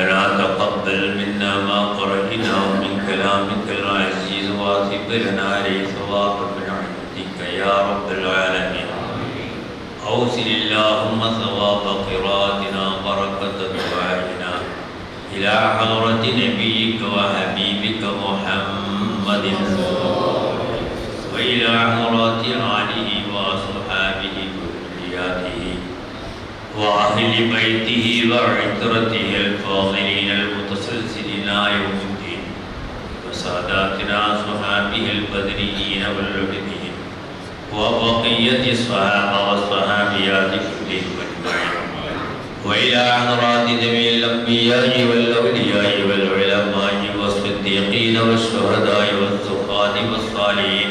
ربنا تقبل منا ما قرأناه من كلامك العزيز واثب لنا عليه ثوابا من عندك يا رب العالمين. أوصل اللهم ثواب قراءتنا بركة دعائنا إلى حضرة نبيك وحبيبك محمد وإلى حضرات آله وأصحابه وذرياته وأهل بيته وعترته الفاضلين المتسلسلين يوم الدين وساداتنا صحابه البدريين والعبدين وبقية الصحابة والصحابيات كلهم أجمعين وإلى حضرات جميع الأنبياء والأولياء والعلماء والصديقين والشهداء والزهاد والصالحين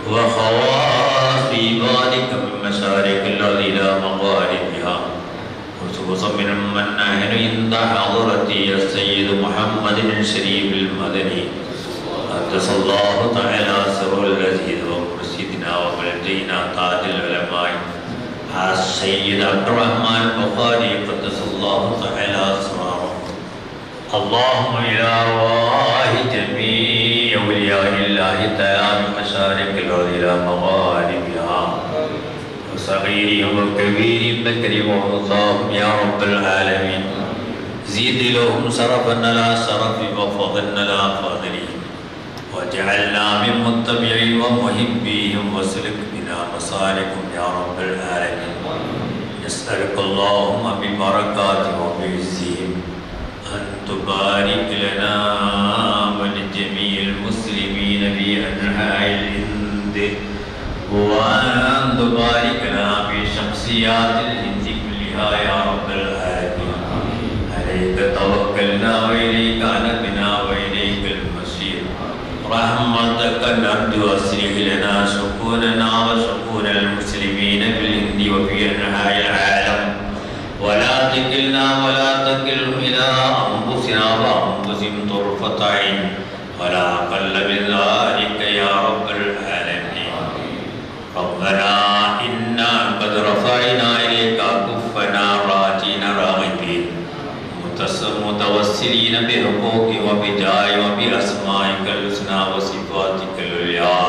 وخواص عبادك من مشارق الأرض إلى مغاربها خصوصا من نحن عند حضرتي السيد محمد الشريف المدني قدس الله تعالى سر الذي ومرشدنا وملجئنا تاج العلماء السيد عبد الرحمن البخاري قدس الله تعالى سره. اللهم إلى أرواح جميع أولياء الله تعالى من مشارق الأرض إلى مغاربها وصغيرهم وكبيرهم بكرمهم اللهم يا رب العالمين. زيد لهم شرفا على شرف وفضلا على فضلهم واجعلنا من متبعين ومحبيهم واسلك بنا مسالكهم يا رب العالمين. نسألك اللهم ببركاتهم وبعزهم أن تبارك لنا ولجميع المسلمين في أنحاء الهند وأن تبارك لنا في شخصيات الهند كلها يا رب العالمين. عليك توكلنا وإليك أنبنا وإليك المصير. رحمتك نرجو أصلح لنا شكوننا وشكون المسلمين في الهند وفي أنحاء العالم ولا تكلهم إلى أنفسنا وأنفسهم طرفة عين ولا أقل من ذلك يا رب العالمين. ربنا إنا قد رفعنا إليك كفنا راجين راغبين متوسلين بحقوق وبجاه وبأسمائك الحسنى وصفاتك العليا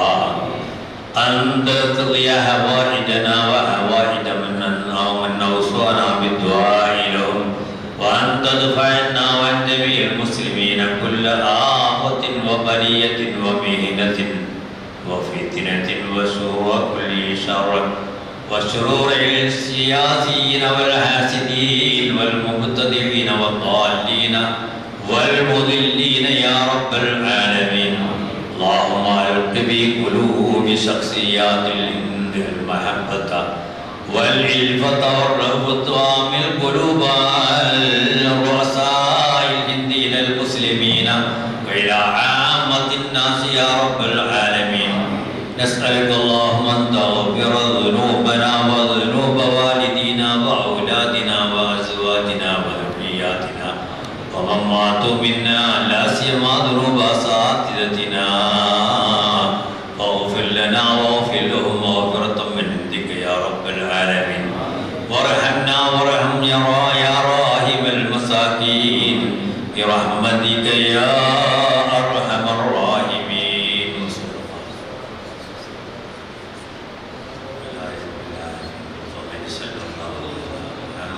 أن تقضي حوائجنا وحوائج من أوصانا بالدعاء لهم وأن تدفع عنا وعن جميع المسلمين كل آفة وبلية ومهنة وفتنة وسوء كل شر وشرور السياسيين والحاسدين والمبتدعين والضالين والمضلين يا رب العالمين. اللهم ألق في قلوب شخصيات الهند المحبة والعلفة والرهبة وامل قلوب الرؤساء الهندين المسلمين وإلى عامة الناس يا رب العالمين. نسألك اللهم أن تغفر ذنوبنا وذنوب والدينا وأولادنا وأزواجنا وذرياتنا ومن ماتوا منا لا سيما ذنوب أساتذتنا فاغفر لنا واغفر لهم مغفرة من عندك يا رب العالمين. وارحمنا وارحم يا راحم المساكين برحمتك يا أرحم الراحمين.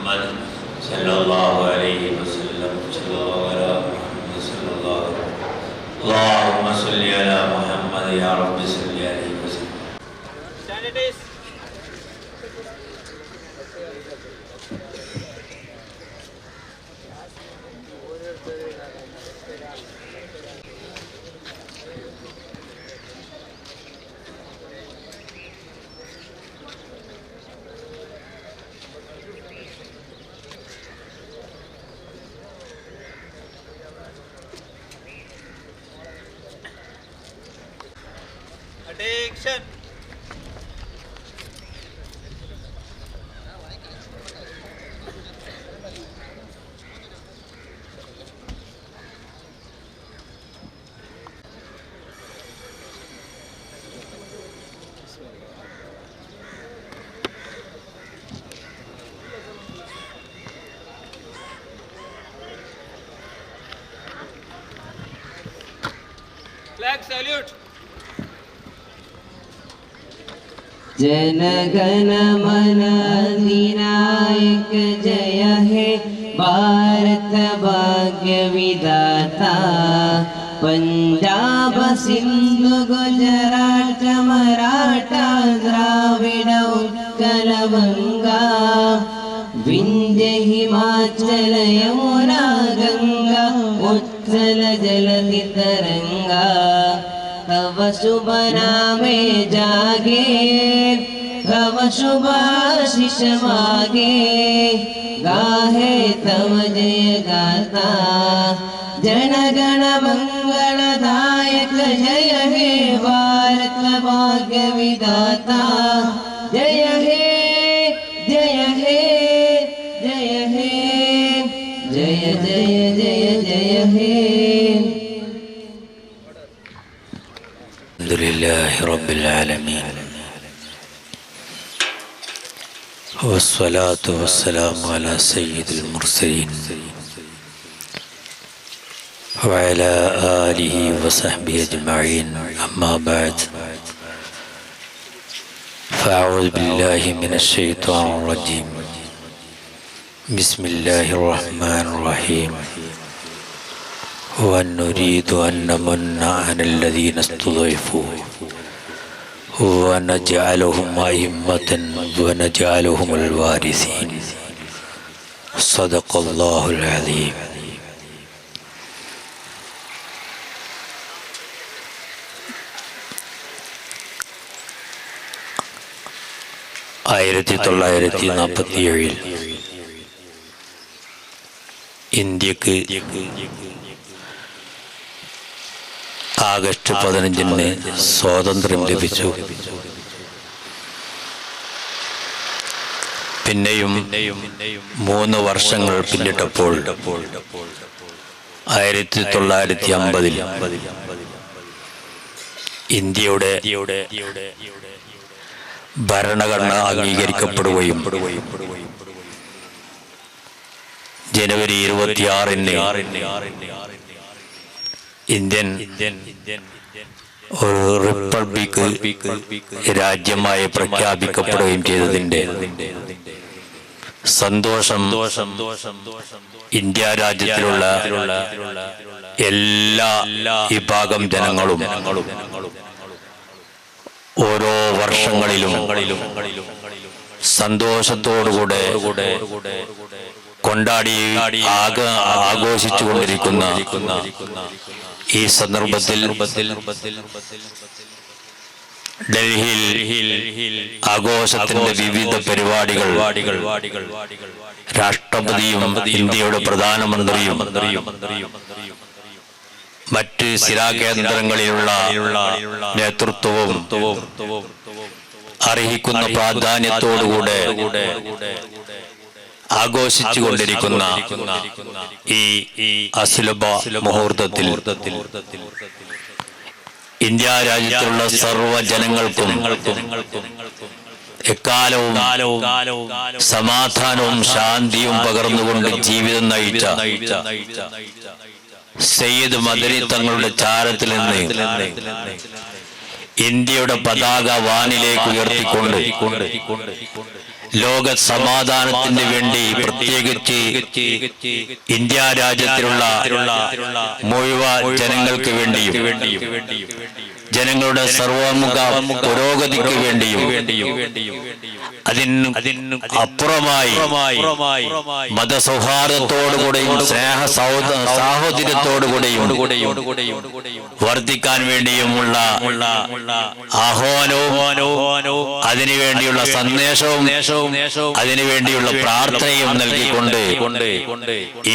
محمد صلى الله عليه وسلم صلى الله على محمد صلى الله عليه وسلم. اللهم صل على محمد يا رب صل عليه وسلم. Attention. Flag salute. जनगण मन अधिनायक जय हे भारत भाग्य विधाता पंजाब सिंधु गुजरात मराठा द्राविड उत्कल गंगा विंध्य हिमाचल यमुना गंगा उत्कल जलधि तरंगा तव शुभ नामे जागे तव शुभ आशीष मागे गाहे तव जय गाता जनगण मंगलदायक जय हे भारत भाग्य विधाता जय हे जय हे जय हे जय जय जय जय हे अल्हम्दुलिल्लाहि रब्बिल आलमीन वस्सलातु वस्सलामु अला सय्यिदिल मुरसलीन वअला आलिहि वसहबिहि अजमईन अम्मा बाद फ़अऊज़ु बिल्लाहि मिनश शैतानिर रजीम बिस्मिल्लाहिर रहमानिर रहीम ونريد أن نمن على الذين استضعفوا ونجعلهم أئمة ونجعلهم الوارثين صدق الله العظيم. ആയിരത്തി 1947 ഇന്ത്യക്ക് ആഗസ്റ്റ് 15 സ്വാതന്ത്ര്യം ലഭിച്ചു. പിന്നെയും 3 വർഷങ്ങൾ പിന്നിട്ടപ്പോൾ 1950 ഇന്ത്യയുടെ ഭരണഘടന അംഗീകരിക്കപ്പെടുകയും ജനുവരി 26 ഇന്ത്യൻ ഒരു റിപ്പബ്ലിക് രാജ്യമായി പ്രഖ്യാപിക്കപ്പെടുകയും ചെയ്തതിന്റെ സന്തോഷം ഇന്ത്യ രാജ്യത്തിലുള്ള എല്ലാ വിഭാഗം ജനങ്ങളും ഓരോ വർഷങ്ങളിലും സന്തോഷത്തോടുകൂടെ കൊണ്ടാടി ആഘോഷിച്ചുകൊണ്ടിരിക്കുന്ന ഈ സന്ദർഭത്തിൽ ഡൽഹിയിൽ ആഘോഷത്തിന്റെ വിവിധ പരിപാടികൾ രാഷ്ട്രപതിയും ഇന്ത്യയുടെ പ്രധാനമന്ത്രിയും മറ്റ് ശിലാകേന്ദ്രങ്ങളിലുള്ള നേതൃത്വവും അർഹിക്കുന്ന പ്രാധാന്യത്തോടുകൂടെ ആഘോഷിച്ചുകൊണ്ടിരിക്കുന്ന ഈ അസുലഭ മുഹൂർത്തത്തിൽ ഇന്ത്യ രാജ്യത്തുള്ള സർവ്വ ജനങ്ങൾക്കും എക്കാലവും സമാധാനവും ശാന്തിയും പകർന്നുകൊണ്ട് ജീവിതം നയിച്ച സയ്യിദ് മദനി തങ്ങളുടെ ചാരത്തിൽ നിന്ന് ഇന്ത്യയുടെ പതാക വാനിലേക്ക് ഉയർത്തിക്കൊണ്ട് ലോക സമാധാനത്തിന് വേണ്ടി പ്രത്യേകിച്ച് ഇന്ത്യ രാജ്യത്തിലുള്ള മുഴുവൻ ജനങ്ങൾക്ക് വേണ്ടിയും ജനങ്ങളുടെ സർവമുഖ പുരോഗതിക്ക് വേണ്ടിയും അതിന് അപ്പുറമായി മതസൗഹാർദ്ദത്തോടുകൂടെയും സ്നേഹ സാഹോദര്യത്തോടുകൂടെയും വർദ്ധിക്കാൻ വേണ്ടിയുമുള്ള ആഹ്വാനവും അതിനുവേണ്ടിയുള്ള സന്ദേശവും അതിനുവേണ്ടിയുള്ള പ്രാർത്ഥനയും നൽകിക്കൊണ്ട്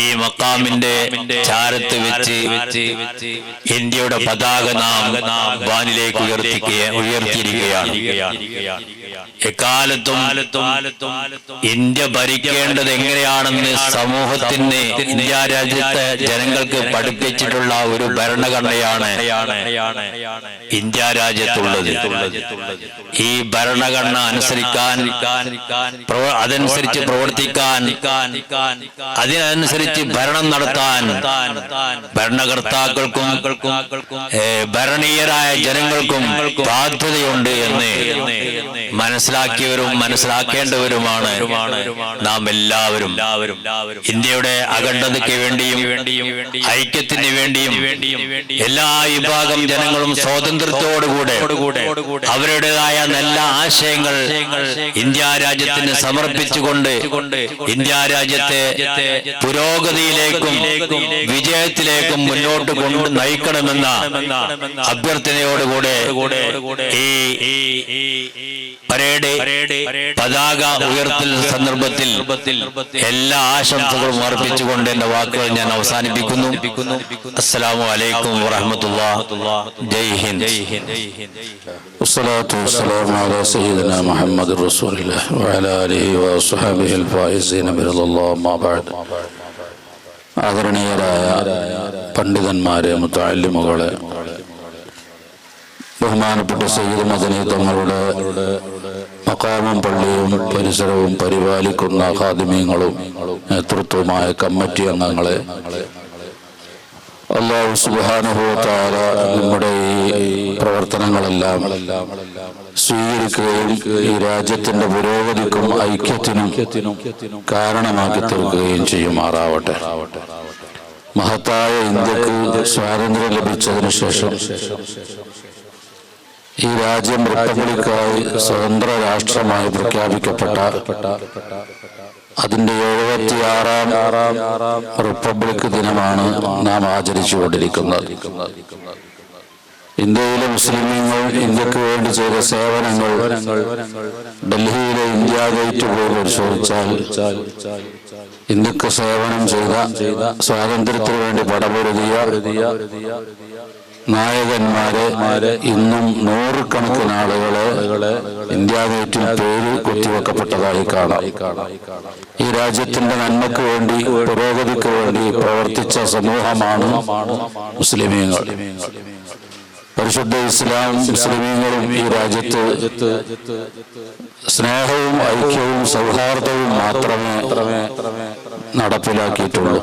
ഈ മക്കാമിന്റെ ചാരത്ത് വെച്ച് ഇന്ത്യയുടെ പതാക നാം വാനിലേക്ക് ഉയർത്തിയിരിക്കുകയാണ്. എക്കാലത്തും ഇന്ത്യ ഭരിക്കേണ്ടത് എങ്ങനെയാണെന്ന് സമൂഹത്തിന് ഇന്ത്യ രാജ്യത്തെ ജനങ്ങൾക്ക് പഠിപ്പിച്ചിട്ടുള്ള ഒരു ഭരണഘടനയാണ് ഇന്ത്യ രാജ്യത്തുള്ളത്. ഈ ഭരണഘടന അനുസരിക്കാൻ, അതനുസരിച്ച് പ്രവർത്തിക്കാൻ, അതിനനുസരിച്ച് ഭരണം നടത്താൻ ഭരണകർത്താക്കൾക്കും ഭരണീയരായ ജനങ്ങൾക്കും ബാധ്യതയുണ്ട് എന്ന് മനസ്സിലാക്കിയവരും മനസ്സിലാക്കേണ്ടവരുമാണ് നാം എല്ലാവരും. ഇന്ത്യയുടെ അഖണ്ഡതയ്ക്ക് വേണ്ടിയും ഐക്യത്തിന് വേണ്ടിയും എല്ലാ വിഭാഗം ജനങ്ങളും സ്വാതന്ത്ര്യത്തോടുകൂടെ അവരുടേതായ നല്ല ആശയങ്ങൾ ഇന്ത്യ രാജ്യത്തിന് സമർപ്പിച്ചുകൊണ്ട് ഇന്ത്യ രാജ്യത്തെ പുരോഗതിയിലേക്കും വിജയത്തിലേക്കും മുന്നോട്ട് കൊണ്ട് നയിക്കണമെന്ന അഭ്യർത്ഥനയോടുകൂടെ ഈ പരേഡ് പതാക ഉയർത്തൽ സന്ദർഭത്തിൽ എല്ലാ ആശംസകളും അർപ്പിച്ചുകൊണ്ട് എന്റെ വാക്കുകൾ ഞാൻ അവസാനിപ്പിക്കുന്നു. അസ്സലാമു അലൈക്കും വറഹ്മത്തുള്ളാഹി. ജയ് ഹിന്ദ്. والصلاة والسلام على سيدنا محمد رسول الله وعلى آله وصحبه الفائزين برضا الله ما بعد. ആദരണീയരായ പണ്ഡിതന്മാരെ, മുത്തഅല്ലിമുകളെ, ബഹുമാനപ്പെട്ട സയ്യിദ് മദനി തങ്ങളുടെ മഖാമും പള്ളിയും പരിസരവും പരിപാലിക്കുന്ന ഖാദിമീങ്ങളും നേതൃത്വമായ കമ്മിറ്റി അംഗങ്ങളെ, അല്ലാഹു സുബ്ഹാനഹു വ തആല നമ്മുടെ ഈ പ്രവർത്തനങ്ങളെല്ലാം സ്വീകരിക്കുകയും ഈ രാജ്യത്തിന്റെ പുരോഗതിക്കും ഐക്യത്തിനും കാരണമാക്കി തീർക്കുകയും ചെയ്യുമാറാവട്ടെ. മഹത്തായ ഇന്ത്യക്ക് സ്വാതന്ത്ര്യം ലഭിച്ചതിനു ശേഷം ഈ രാജ്യം റിപ്പബ്ലിക്കായി സ്വതന്ത്ര രാഷ്ട്രമായി പ്രഖ്യാപിക്കപ്പെട്ട അതിന്റെ 76ാം റിപ്പബ്ലിക് ദിനമാണ് നാം ആചരിച്ചുകൊണ്ടിരിക്കുന്നത്. ഇന്ത്യയിലെ മുസ്ലിമീങ്ങൾ ഇന്ത്യക്ക് വേണ്ടി ചെയ്ത സേവനങ്ങൾ ഡൽഹിയിലെ ഇന്ത്യ ഗേറ്റ് പോയി പരിശോധിച്ചാൽ ഇന്ത്യക്ക് സേവനം ചെയ്ത സ്വാതന്ത്ര്യത്തിന് വേണ്ടി പടപൊരുതിയ നായകന്മാരെ ഇന്നും നൂറുകണക്കിന് ആളുകളെ ഇന്ത്യ ഗേറ്റിൽ പേര് കുത്തിവെക്കപ്പെട്ടതായി കാണാം. ഈ രാജ്യത്തിന്റെ നന്മയ്ക്ക് വേണ്ടി, പുരോഗതിക്ക് വേണ്ടി പ്രവർത്തിച്ച സമൂഹമാണ് മുസ്ലിമീങ്ങൾ. പരിശുദ്ധ ഇസ്ലാം മുസ്ലിമീങ്ങളും ഈ രാജ്യത്ത് സ്നേഹവും ഐക്യവും സൗഹാർദ്ദവും മാത്രമേ നടപ്പിലാക്കിയിട്ടുള്ളൂ.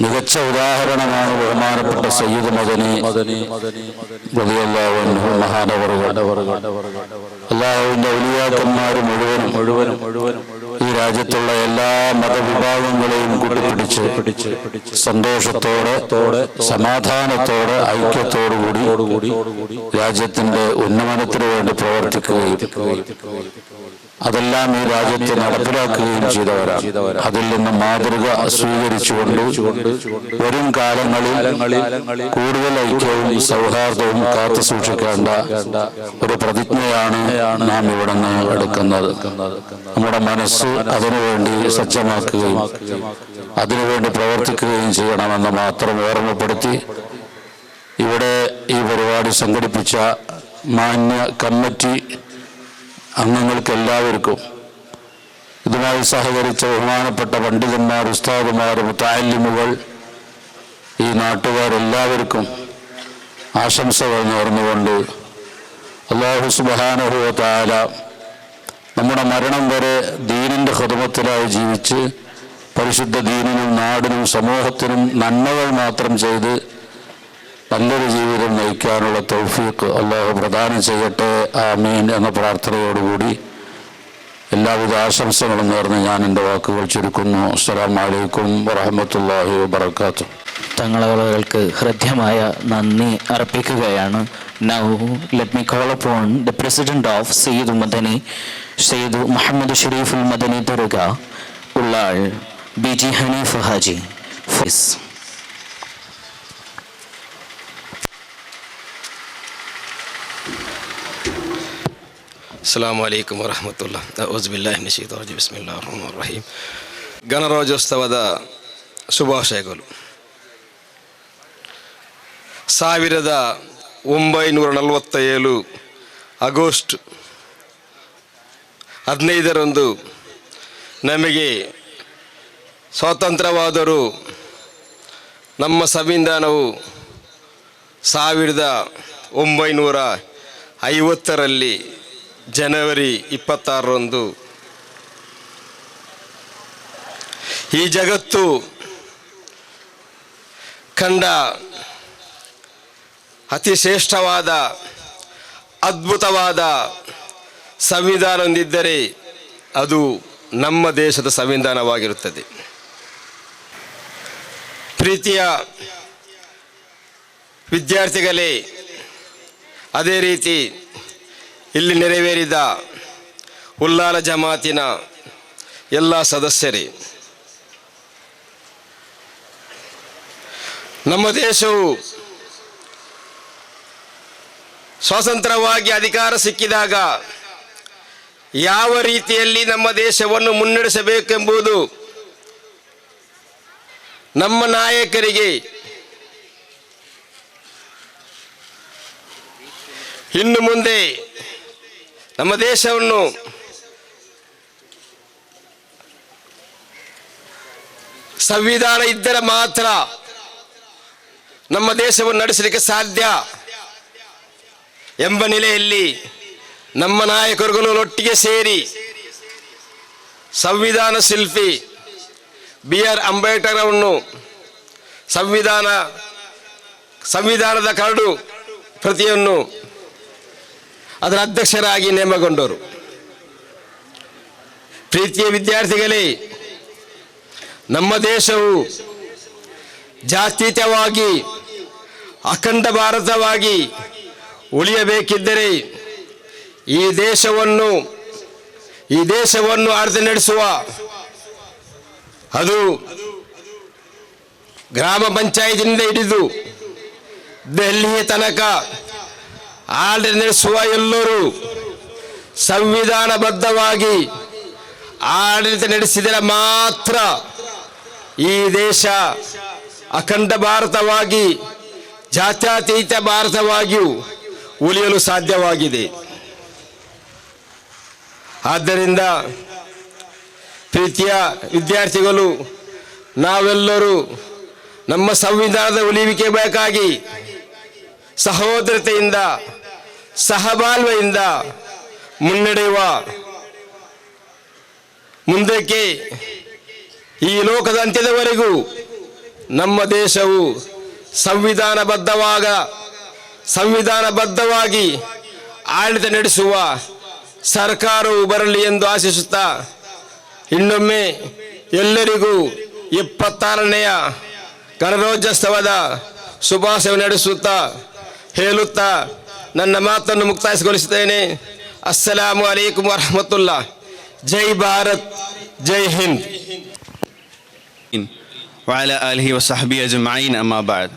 മികച്ച ഉദാഹരണമാണ് ബഹുമാനപ്പെട്ട സയ്യിദ് മദനി റളിയല്ലാഹു അൻഹു മഹാനവറുകൾ. അല്ലാഹുവിന്റെ ഔലിയാക്കന്മാർ മുഴുവനും ഈ രാജ്യത്തുള്ള എല്ലാ മതവിഭാഗങ്ങളെയും കൂട്ടിപ്പിടിച്ച് സന്തോഷത്തോടെ സമാധാനത്തോടെ ഐക്യത്തോടുകൂടി രാജ്യത്തിന്റെ ഉന്നമനത്തിനു വേണ്ടി പ്രവർത്തിക്കുകയും അതെല്ലാം ഈ രാജ്യത്ത് നടപ്പിലാക്കുകയും ചെയ്തവരാണ്. അതിൽ നിന്ന് മാതൃക സ്വീകരിച്ചുകൊണ്ട് വരും കാലങ്ങളിൽ കൂടുതൽ ഐക്യവും സൗഹാർദ്ദവും കാത്തു സൂക്ഷിക്കേണ്ട ഒരു പ്രതിജ്ഞയാണ് നാം ഇവിടെ നിന്ന് എടുക്കുന്നത്. നമ്മുടെ മനസ്സ് അതിനുവേണ്ടി സജ്ജമാക്കുകയും അതിനുവേണ്ടി പ്രവർത്തിക്കുകയും ചെയ്യണമെന്ന് മാത്രം ഓർമ്മപ്പെടുത്തി ഇവിടെ ഈ പരിപാടി സംഘടിപ്പിച്ച മാന്യ കമ്മിറ്റി അംഗങ്ങൾക്ക് എല്ലാവർക്കും, ഇതുമായി സഹകരിച്ച ബഹുമാനപ്പെട്ട പണ്ഡിതന്മാർ, ഉസ്താദുമാർ, മുത്തഅല്ലിമുകൾ, ഈ നാട്ടുകാരെല്ലാവർക്കും ആശംസകൾ നേർന്നുകൊണ്ട് അല്ലാഹു സുബ്ഹാനഹു വ തആല നമ്മുടെ മരണം വരെ ദീനിന്റെ ഖിദ്മത്തിലായി ജീവിച്ച് പരിശുദ്ധ ദീനിനും നാടിനും സമൂഹത്തിനും നന്മകൾ മാത്രം ചെയ്ത് നല്ലൊരു ജീവിതം നയിക്കാനുള്ള തൗഫീഖ് അല്ലാഹു പ്രദാനം ചെയ്യട്ടെ. ആമീൻ എന്ന പ്രാർത്ഥനയോടുകൂടി എല്ലാവിധ ആശംസകളും നേർന്ന് ഞാൻ എൻ്റെ വാക്കുകൾ ചുരുക്കുന്നു. അസ്സലാമു അലൈക്കും വറഹ്മത്തുള്ളാഹി വബറകാതുഹു. തങ്ങൾക്ക് ഹൃദ്യമായ നന്ദി അർപ്പിക്കുകയാണ്. Now let me call upon the President of Sayyid Madani, Sayyid Muhammad Sharif al-Madani Dargah, Ulal BG Hanif Haji. ಅಸ್ಸಲಾಮು ಅಲೈಕುಂ ವರಹಮತುಲ್ಲಾಹ್. ಅಊಜು ಬಿಲ್ಲಾಹಿ ಮಿನಶ್ ಶೈತಾನಿರ್ ರಜೀಮ್. ಬಿಸ್ಮಿಲ್ಲಾಹಿರ್ ರಹ್ಮಾನಿರ್ Rahim. ಗಣರಾಜ್ಯೋತ್ಸವದ ಶುಭಾಶಯಗಳು. 1947 ಆಗಸ್ಟ್ 15ರಂದು ನಮಗೆ ಸ್ವಾತಂತ್ರ್ಯವಾದರೂ ನಮ್ಮ ಸಂವಿಧಾನವು 1950ರಲ್ಲಿ ಜನವರಿ 26ರಂದು ಈ ಜಗತ್ತು ಕಂಡ ಅತಿ ಶ್ರೇಷ್ಠವಾದ ಅದ್ಭುತವಾದ ಸಂವಿಧಾನ ಹೊಂದಿದ್ದರೆ ಅದು ನಮ್ಮ ದೇಶದ ಸಂವಿಧಾನವಾಗಿರುತ್ತದೆ. ಪ್ರೀತಿಯ ವಿದ್ಯಾರ್ಥಿಗಳೇ, ಅದೇ ರೀತಿ ಇಲ್ಲಿ ನೆರವೇರಿದ ಉಲ್ಲಾಲ ಜಮಾತಿನ ಎಲ್ಲ ಸದಸ್ಯರೇ, ನಮ್ಮ ದೇಶವು ಸ್ವತಂತ್ರವಾಗಿ ಅಧಿಕಾರ ಸಿಕ್ಕಿದಾಗ ಯಾವ ರೀತಿಯಲ್ಲಿ ನಮ್ಮ ದೇಶವನ್ನು ಮುನ್ನಡೆಸಬೇಕೆಂಬುದು ನಮ್ಮ ನಾಯಕರಿಗೆ ಇನ್ನು ಮುಂದೆ ನಮ್ಮ ದೇಶವನ್ನು ಸಂವಿಧಾನ ಇದ್ದರೆ ಮಾತ್ರ ನಮ್ಮ ದೇಶವನ್ನು ನಡೆಸಲಿಕ್ಕೆ ಸಾಧ್ಯ ಎಂಬ ನೆಲೆಯಲ್ಲಿ ನಮ್ಮ ನಾಯಕರುಗಳು ಒಟ್ಟಿಗೆ ಸೇರಿ ಸಂವಿಧಾನ ಶಿಲ್ಪಿ BR ಅಂಬೇಡ್ಕರ್ ಅವರನ್ನು ಸಂವಿಧಾನದ ಕರಡು ಪ್ರತಿಯನ್ನು ಅದರ ಅಧ್ಯಕ್ಷರಾಗಿ ನೇಮಕಗೊಂಡರು. ಪ್ರೀತಿಯ ವಿದ್ಯಾರ್ಥಿಗಳೇ, ನಮ್ಮ ದೇಶವು ಜಾತ್ಯತೀತವಾಗಿ ಅಖಂಡ ಭಾರತವಾಗಿ ಉಳಿಯಬೇಕಿದ್ದರೆ ಈ ದೇಶವನ್ನು ಆಡಳಿತ ನಡೆಸುವ ಅದು ಗ್ರಾಮ ಪಂಚಾಯತಿನಿಂದ ಹಿಡಿದು ದೆಹಲಿಯ ತನಕ ಆಡಳಿತ ನಡೆಸುವ ಎಲ್ಲರೂ ಸಂವಿಧಾನಬದ್ಧವಾಗಿ ಆಡಳಿತ ನಡೆಸಿದರೆ ಮಾತ್ರ ಈ ದೇಶ ಅಖಂಡ ಭಾರತವಾಗಿ ಜಾತ್ಯತೀತ ಭಾರತವಾಗಿಯೂ ಉಳಿಯಲು ಸಾಧ್ಯವಾಗಿದೆ. ಆದ್ದರಿಂದ ಪ್ರೀತಿಯ ವಿದ್ಯಾರ್ಥಿಗಳು, ನಾವೆಲ್ಲರೂ ನಮ್ಮ ಸಂವಿಧಾನದ ಉಳಿವಿಕೆ ಬೇಕಾಗಿ ಸಹೋದರತೆಯಿಂದ ಸಹಬಾಳ್ವೆಯಿಂದ ಮುನ್ನಡೆಯುವ ಮುಂದಕ್ಕೆ ಈ ಲೋಕದ ಅಂತ್ಯದವರೆಗೂ ನಮ್ಮ ದೇಶವು ಸಂವಿಧಾನಬದ್ಧವಾಗಿ ಆಡಳಿತ ನಡೆಸುವ ಸರ್ಕಾರವು ಬರಲಿ ಎಂದು ಆಶಿಸುತ್ತಾ ಇನ್ನೊಮ್ಮೆ ಎಲ್ಲರಿಗೂ 76ನೇ ಗಣರಾಜ್ಯೋತ್ಸವದ ಶುಭಾಶಯ ನಡೆಸುತ್ತಾ ಹೇಳುತ್ತಾ ನನ್ನ ಮಾತನ್ನು ಮುಕ್ತಾಯಗೊಳಿಸುತ್ತೇನೆ. ಅಸ್ಸಲಾಮು ಅಲೈಕುಂ ವರಹಮತುಲ್ಲಾ. ಜೈ ಭಾರತ್, ಜೈ ಹಿಂದ್. وعلى آله وصحبه أجمعين أما بعد